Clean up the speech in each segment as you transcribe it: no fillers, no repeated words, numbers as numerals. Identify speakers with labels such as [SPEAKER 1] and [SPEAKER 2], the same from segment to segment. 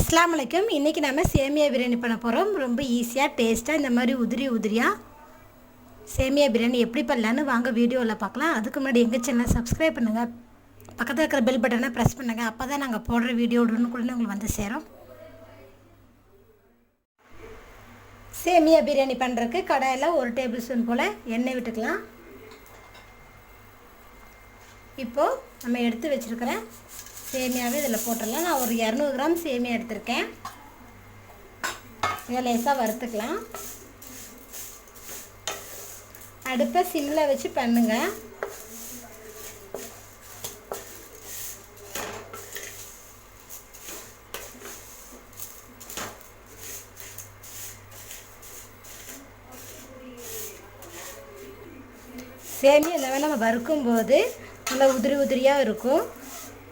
[SPEAKER 1] அஸ்ஸலாமு அலைக்கும். இன்றைக்கி நம்ம சேமியா பிரியாணி பண்ண போகிறோம். ரொம்ப ஈஸியாக டேஸ்ட்டாக இந்த மாதிரி உதிரியாக சேமியா பிரியாணி எப்படி பண்ணலான்னு வாங்க வீடியோவில் பார்க்கலாம். அதுக்கு முன்னாடி எங்கள் சேனலை சப்ஸ்கிரைப் பண்ணுங்கள், பக்கத்தில் இருக்கிற பெல் பட்டனை ப்ரெஸ் பண்ணுங்கள். அப்போ தான் நாங்கள் போடுற வீடியோ உடனுக்குடனே உங்களுக்கு வந்து சேரும். சேமியா பிரியாணி பண்ணுறதுக்கு கடாயில் 1 டேபிள் ஸ்பூன் போல் எண்ணெய் விட்டுக்கலாம். இப்போது நம்ம எடுத்து வச்சுருக்கிற சேமியாவை இதில் போட்டுடலாம். நான் ஒரு 200 கிராம் சேமியா எடுத்திருக்கேன். இதை லேசாக வறுத்துக்கலாம். அடுப்பை சிம்மில் வச்சு பண்ணுங்க. சேமியா இந்த மாதிரி நம்ம வறுக்கும்போது நல்லா உதிரியாக இருக்கும்.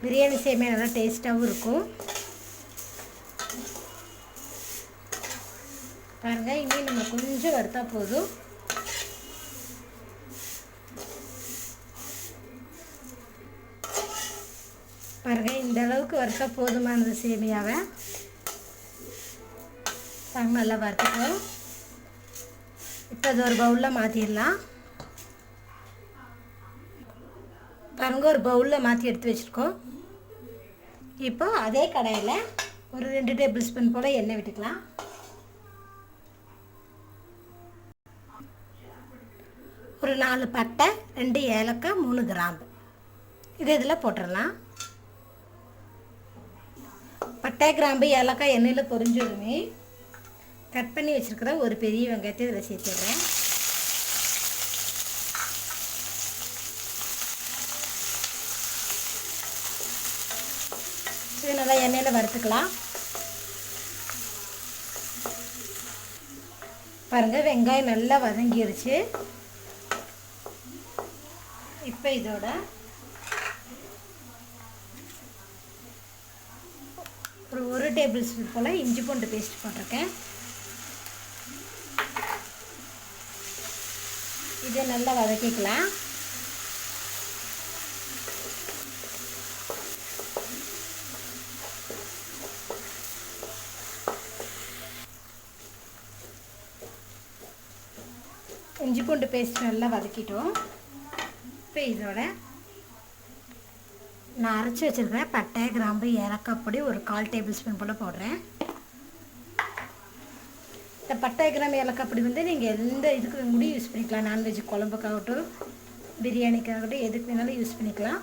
[SPEAKER 1] பிரியாணி சேமியா நல்லா டேஸ்ட்டாகவும் இருக்கும். பாருங்கள், இன்னும் நம்ம கொஞ்சம் வறுத்தா போதும். பாருங்கள், இந்த அளவுக்கு வறுத்தா போதுமானது சேமியாவை. பாருங்கள், நல்லா வறுத்துக்கலாம். இப்போ அது ஒரு பவுலில் மாற்றிடலாம். பாருங்கள், ஒரு பவுலில் மாற்றி எடுத்து வச்சுருக்கோம். இப்போ அதே கடாயில் ஒரு 2 டேபிள் ஸ்பூன் போல் எண்ணெய் விட்டுக்கலாம். ஒரு 4 பட்டை, 2 ஏலக்காய், 3 கிராம்பு இது இதில் போட்டுடலாம். பட்டை, கிராம்பு, ஏலக்காய் எண்ணெயில் பொரிஞ்சதுமே கட் பண்ணி வச்சுருக்கிற ஒரு பெரிய வெங்காயத்தை இதில் சேர்த்துடுறேன். இது நல்லா எண்ணெயில் வறுத்துக்கலாம். பாருங்கள், வெங்காயம் நல்லா வதங்கிருச்சு. இப்போ இதோட ஒரு 1 டேபிள் ஸ்பூன் போல் இஞ்சி பூண்டு பேஸ்ட் போட்டிருக்கேன். இதை நல்லா வதக்கிக்கலாம். இஞ்சி பூண்டு பேஸ்ட் நல்லா வதக்கிட்டோம். இப்போ இதோட நான் அரைச்சி வச்சுருக்கிறேன் பட்டை, கிராம்பு, ஏலக்காய் பொடி ஒரு 1/4 டேபிள் ஸ்பூன் போல் போடுறேன். இந்த பட்டை, கிராம்பு, ஏலக்காய் பொடி வந்து நீங்கள் எந்த இதுக்கு கூட யூஸ் பண்ணிக்கலாம். நான்வெஜ் குழம்புக்காகட்டும், பிரியாணிக்காகட்டும், எதுக்கு வேணாலும் யூஸ் பண்ணிக்கலாம்.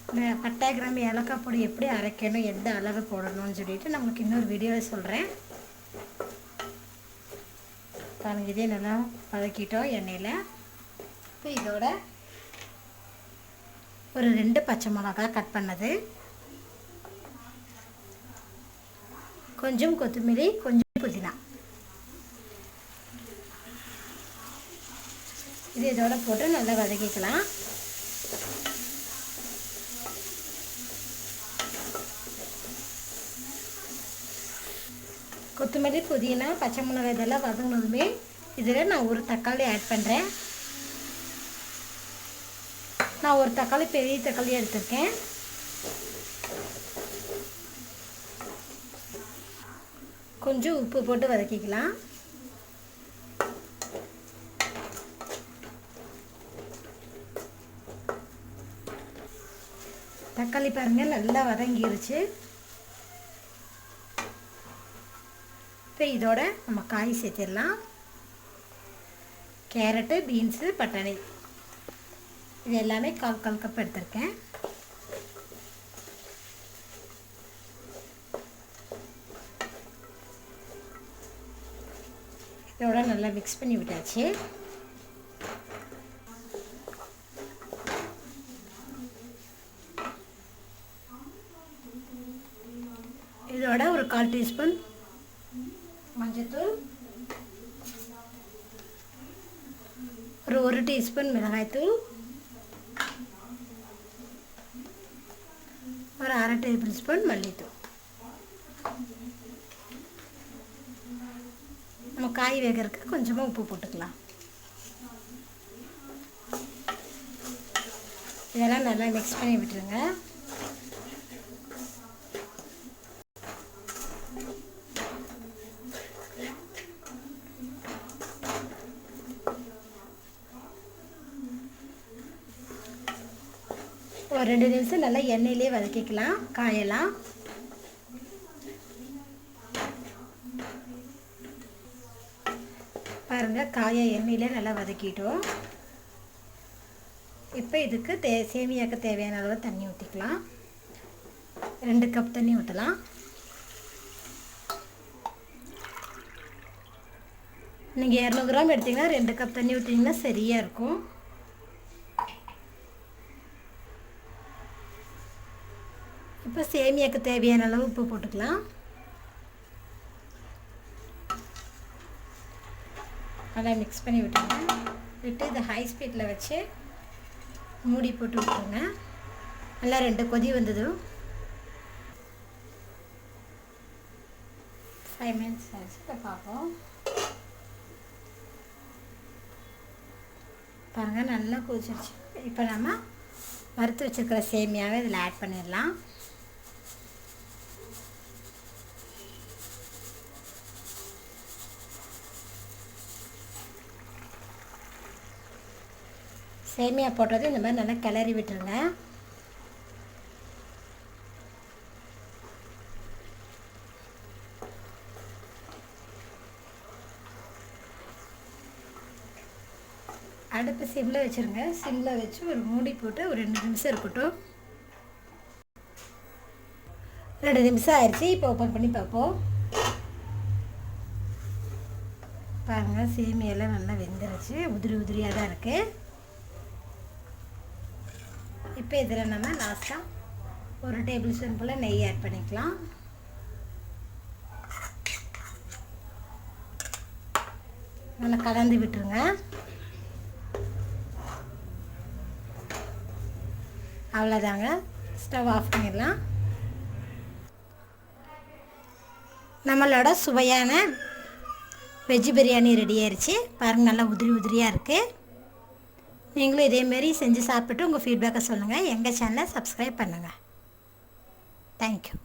[SPEAKER 1] இந்த பட்டை, கிராம்பு, ஏலக்காய் பொடி எப்படி அரைக்கணும், எந்த அளவு போடணும்னு சொல்லிட்டு நம்மளுக்கு இன்னொரு வீடியோவில் சொல்கிறேன். பாருங்கள், இதே நல்லா வதக்கிட்டோம் எண்ணெயில். இப்போ இதோட ஒரு 2 பச்சை மிளகாய் கட் பண்ணது, கொஞ்சம் கொத்தமல்லி, கொஞ்சம் புதினா இது இதோட போட்டு நல்லா வதக்கிக்கலாம். கொத்தமல்லி, புதினா, பச்சை மிளகாய் இதெல்லாம் வதங்கினதுமே இதில் நான் ஒரு தக்காளி ஆட் பண்ணுறேன். நான் ஒரு தக்காளி, பெரிய தக்காளி எடுத்திருக்கேன். கொஞ்சம் உப்பு போட்டு வதக்கிக்கலாம். தக்காளி பாருங்கள் நல்லா வதங்கிருச்சு. இப்போ இதோட நம்ம காய் சேர்த்திடலாம். கேரட்டு, பீன்ஸு, பட்டாணி இது எல்லாமே 1/4 கப் எடுத்திருக்கேன். இதோட நல்லா மிக்ஸ் பண்ணி விட்டாச்சு. இதோட ஒரு 1/4 டீஸ்பூன் மஞ்சத்தூள், ஒரு 1 டீஸ்பூன் மிளகாய்த்தூள், ஒரு 1/2 டேபிள் ஸ்பூன் மல்லித்தூள். நம்ம காய் வேகிறதுக்கு கொஞ்சமாக உப்பு போட்டுக்கலாம். இதெல்லாம் நல்லா மிக்ஸ் பண்ணி விட்டுருங்க. ஒரு 2 நிமிஷம் நல்லா எண்ணெயிலே வதக்கிக்கலாம் காயெல்லாம். பாருங்கள், காயை எண்ணெயிலே நல்லா வதக்கிட்டோம். இப்போ இதுக்கு சேமியாவுக்கு தேவையான அளவு தண்ணி ஊற்றிக்கலாம். 2 கப் தண்ணி ஊற்றலாம். நீங்கள் 200 கிராம் எடுத்திங்கன்னா 2 கப் தண்ணி ஊற்றிங்கன்னா சரியாக இருக்கும். இப்போ சேமியாவுக்கு தேவையான அளவு உப்பு போட்டுக்கலாம். நல்லா மிக்ஸ் பண்ணி விட்டுருங்க. விட்டு இதை ஹை ஸ்பீடில் வச்சு மூடி போட்டு விட்டுருங்க. நல்லா 2 கொதி வந்ததும் 5 மினிட்ஸ் ஆச்சு. இப்போ பார்ப்போம். பாருங்கள், நல்லா கொதிச்சிருச்சு. இப்போ நம்ம வறுத்து வச்சுருக்கிற சேமியாவை இதில் ஆட் பண்ணிடலாம். சேமியா போட்டது இந்த மாதிரி நல்லா கிளறி விட்டுருங்க. அடுப்பு சிம்மில் வச்சுருங்க. சிம்மில் வச்சு ஒரு மூடி போட்டு ஒரு 2 நிமிஷம் இருக்கட்டும். 2 நிமிஷம் ஆயிடுச்சு. இப்போ ஓப்பன் பண்ணி பார்ப்போம். பாருங்கள், சேமியெல்லாம் நல்லா வெந்துருச்சு. உதிரி உதிரியாக தான் இருக்குது. இப்போ இதில் நம்ம லாஸ்ட்டாக 1 டேபிள் ஸ்பூன் போல் நெய் ஆட் பண்ணிக்கலாம். நல்லா கலந்து விட்டுருங்க. அவ்வளோதாங்க, ஸ்டவ் ஆஃப் பண்ணிடலாம். நம்மளோட சுவையான வெஜ் பிரியாணி ரெடி ஆயிடுச்சு. பாருங்கள், நல்லா உதிரி உதிரியாக இருக்குது. நீங்களும் இதேமாரி செஞ்சு சாப்பிட்டு உங்கள் ஃபீட்பேக்கை சொல்லுங்கள். எங்கள் சேனலை சப்ஸ்கிரைப் பண்ணுங்கள். தேங்க்யூ.